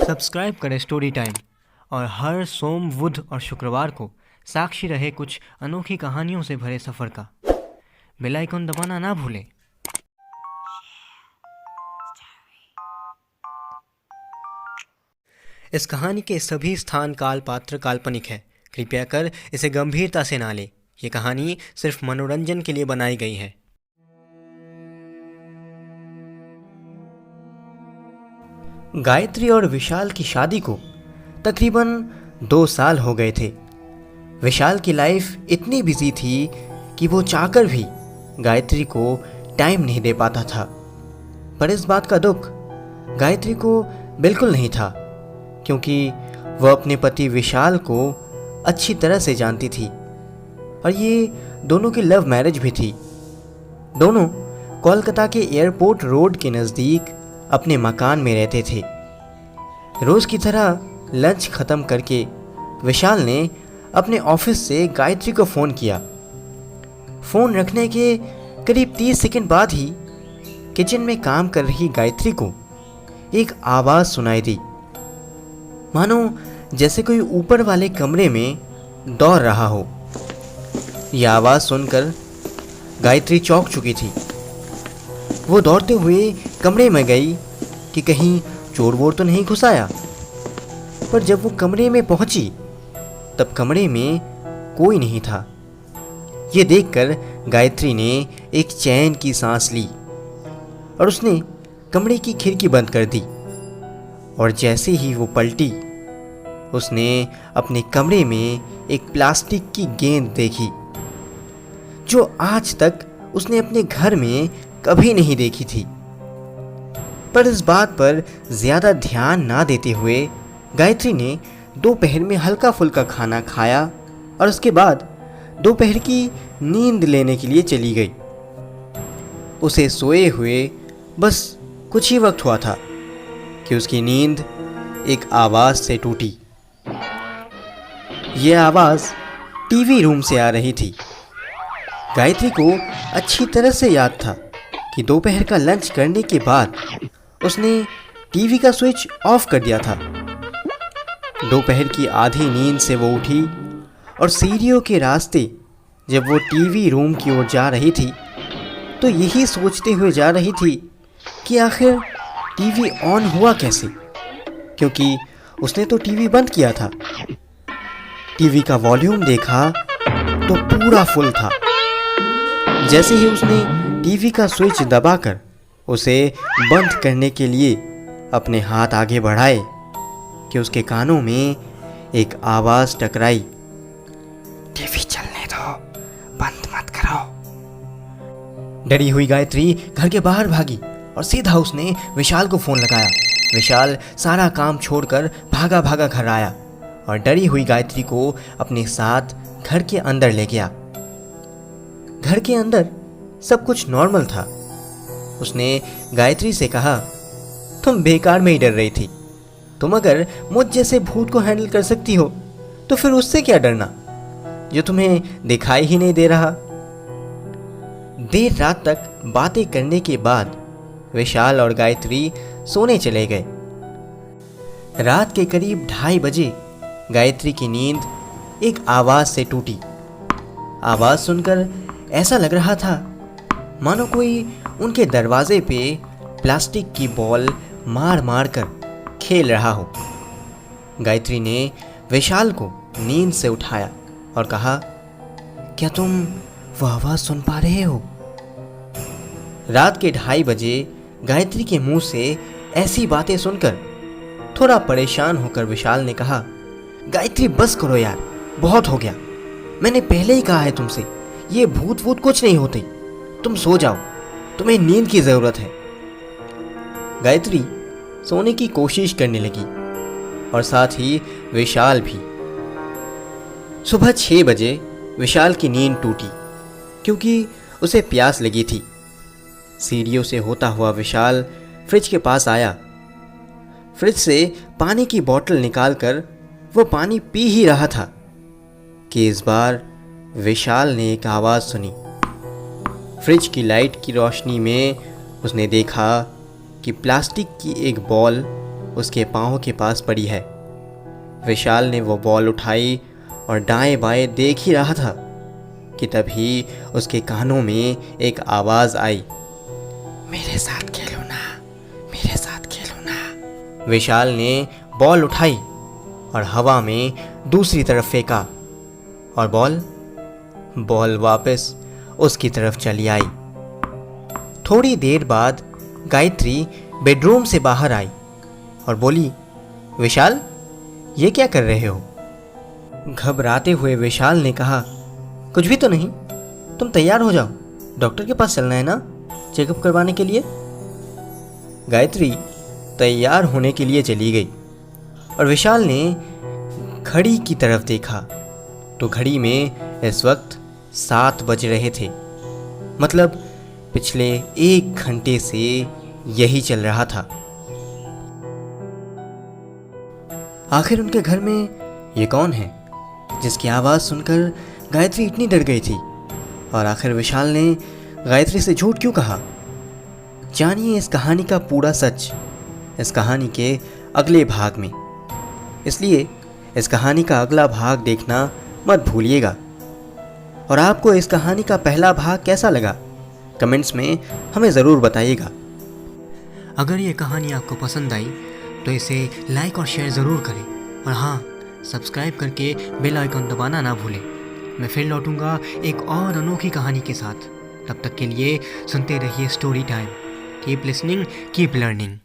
Subscribe करें story time और हर सोम, बुध और शुक्रवार को साक्षी रहे कुछ अनोखी कहानियों से भरे सफ़र का। बेल आइकन दबाना ना भूलें। इस कहानी के सभी स्थान, काल, पात्र काल्पनिक है। कृपया कर इसे गंभीरता से ना लें। ये कहानी सिर्फ मनोरंजन के लिए बनाई गई है। गायत्री और विशाल की शादी को तकरीबन 2 साल हो गए थे। विशाल की लाइफ इतनी बिजी थी कि वो चाहकर भी गायत्री को टाइम नहीं दे पाता था। पर इस बात का दुख गायत्री को बिल्कुल नहीं था, क्योंकि वह अपने पति विशाल को अच्छी तरह से जानती थी और ये दोनों की लव मैरिज भी थी। दोनों कोलकाता के एयरपोर्ट रोड के नज़दीक अपने मकान में रहते थे। रोज़ की तरह लंच ख़त्म करके विशाल ने अपने ऑफिस से गायत्री को फ़ोन किया। फ़ोन रखने के करीब 30 सेकंड बाद ही किचन में काम कर रही गायत्री को एक आवाज़ सुनाई दी, मानो जैसे कोई ऊपर वाले कमरे में दौड़ रहा हो। यह आवाज़ सुनकर गायत्री चौंक चुकी थी। वो दौड़ते हुए कमरे में गई कि कहीं चोर वोर तो नहीं घुस आया। पर जब वो कमरे में पहुंची तब कमरे में कोई नहीं था। ये देखकर गायत्री ने एक चैन की सांस ली और उसने कमरे की खिड़की बंद कर दी। और जैसे ही वो पलटी, उसने अपने कमरे में एक प्लास्टिक की गेंद देखी, जो आज तक उसने अपने घर में कभी नहीं देखी थी। पर इस बात पर ज़्यादा ध्यान ना देते हुए गायत्री ने दोपहर में हल्का फुल्का खाना खाया और उसके बाद दोपहर की नींद लेने के लिए चली गई। उसे सोए हुए बस कुछ ही वक्त हुआ था कि उसकी नींद एक आवाज़ से टूटी। यह आवाज़ टीवी रूम से आ रही थी। गायत्री को अच्छी तरह से याद था कि दोपहर का लंच करने के बाद उसने टीवी का स्विच ऑफ कर दिया था। दोपहर की आधी नींद से वो उठी और सीढ़ियों के रास्ते जब वो टीवी रूम की ओर जा रही थी तो यही सोचते हुए जा रही थी कि आखिर टीवी ऑन हुआ कैसे, क्योंकि उसने तो टीवी बंद किया था। टीवी का वॉल्यूम देखा तो पूरा फुल था। जैसे ही उसने टीवी का स्विच दबाकर उसे बंद करने के लिए अपने हाथ आगे बढ़ाए कि उसके कानों में एक आवाज़ टकराई, टीवी चलने दो, बंद मत करो। डरी हुई गायत्री घर के बाहर भागी और सीधा उसने विशाल को फ़ोन लगाया। विशाल सारा काम छोड़कर भागा भागा घर आया और डरी हुई गायत्री को अपने साथ घर के अंदर ले गया। घर के अंदर सब कुछ नॉर्मल था। उसने गायत्री से कहा, तुम बेकार में ही डर रही थी। तुम अगर मुझ जैसे भूत को हैंडल कर सकती हो तो फिर उससे क्या डरना, जो तुम्हें दिखाई ही नहीं दे रहा। देर रात तक बातें करने के बाद विशाल और गायत्री सोने चले गए। रात के करीब 2:30 बजे गायत्री की नींद एक आवाज़ से टूटी। आवाज़ सुनकर ऐसा लग रहा था मानो कोई उनके दरवाजे पे प्लास्टिक की बॉल मार मार कर खेल रहा हो। गायत्री ने विशाल को नींद से उठाया और कहा, क्या तुम वो आवाज़ सुन पा रहे हो? रात के 2:30 बजे गायत्री के मुंह से ऐसी बातें सुनकर थोड़ा परेशान होकर विशाल ने कहा, गायत्री बस करो यार, बहुत हो गया। मैंने पहले ही कहा है तुमसे, ये भूत वूत कुछ नहीं होते। तुम सो जाओ, तुम्हें नींद की ज़रूरत है। गायत्री सोने की कोशिश करने लगी और साथ ही विशाल भी। सुबह 6 बजे विशाल की नींद टूटी क्योंकि उसे प्यास लगी थी। सीढ़ियों से होता हुआ विशाल फ्रिज के पास आया। फ्रिज से पानी की बोतल निकालकर वो पानी पी ही रहा था कि इस बार विशाल ने एक आवाज़ सुनी। फ्रिज की लाइट की रोशनी में उसने देखा कि प्लास्टिक की एक बॉल उसके पाँव के पास पड़ी है। विशाल ने वो बॉल उठाई और दाएं बाएं देख ही रहा था कि तभी उसके कानों में एक आवाज़ आई, मेरे साथ खेलो ना, मेरे साथ खेलो ना। विशाल ने बॉल उठाई और हवा में दूसरी तरफ फेंका और बॉल वापस उसकी तरफ चली आई। थोड़ी देर बाद गायत्री बेडरूम से बाहर आई और बोली, विशाल, ये क्या कर रहे हो? घबराते हुए विशाल ने कहा, कुछ भी तो नहीं, तुम तैयार हो जाओ, डॉक्टर के पास चलना है ना, चेकअप करवाने के लिए। गायत्री तैयार होने के लिए चली गई और विशाल ने घड़ी की तरफ देखा तो घड़ी में इस वक्त 7 बज रहे थे। मतलब पिछले 1 घंटे से यही चल रहा था। आखिर उनके घर में ये कौन है जिसकी आवाज़ सुनकर गायत्री इतनी डर गई थी? और आखिर विशाल ने गायत्री से झूठ क्यों कहा? जानिए इस कहानी का पूरा सच इस कहानी के अगले भाग में। इसलिए इस कहानी का अगला भाग देखना मत भूलिएगा। और आपको इस कहानी का पहला भाग कैसा लगा, कमेंट्स में हमें ज़रूर बताइएगा। अगर ये कहानी आपको पसंद आई तो इसे लाइक और शेयर ज़रूर करें, और हाँ, सब्सक्राइब करके बेल आइकन दबाना ना भूलें। मैं फिर लौटूंगा एक और अनोखी कहानी के साथ। तब तक के लिए सुनते रहिए story time. Keep listening, keep learning.